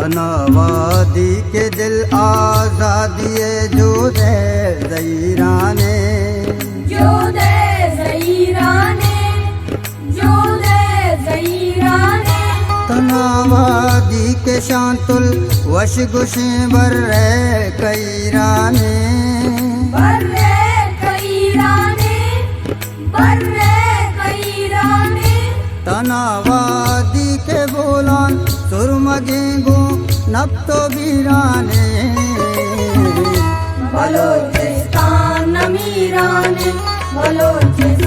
तनावादी के दिल आजादिए जो दे ज़हीराने, जो दे ज़हीराने, जो दे ज़हीराने। तनावादी के शांतुल वश गुशे बर्रे कैराने, बर्रे कैराने, बर्रे कैराने। तनावादी के बोलान सुरमगेंगो नब्तो बीराने, बलोचिस्तान अमीराने, बलोचिस्तान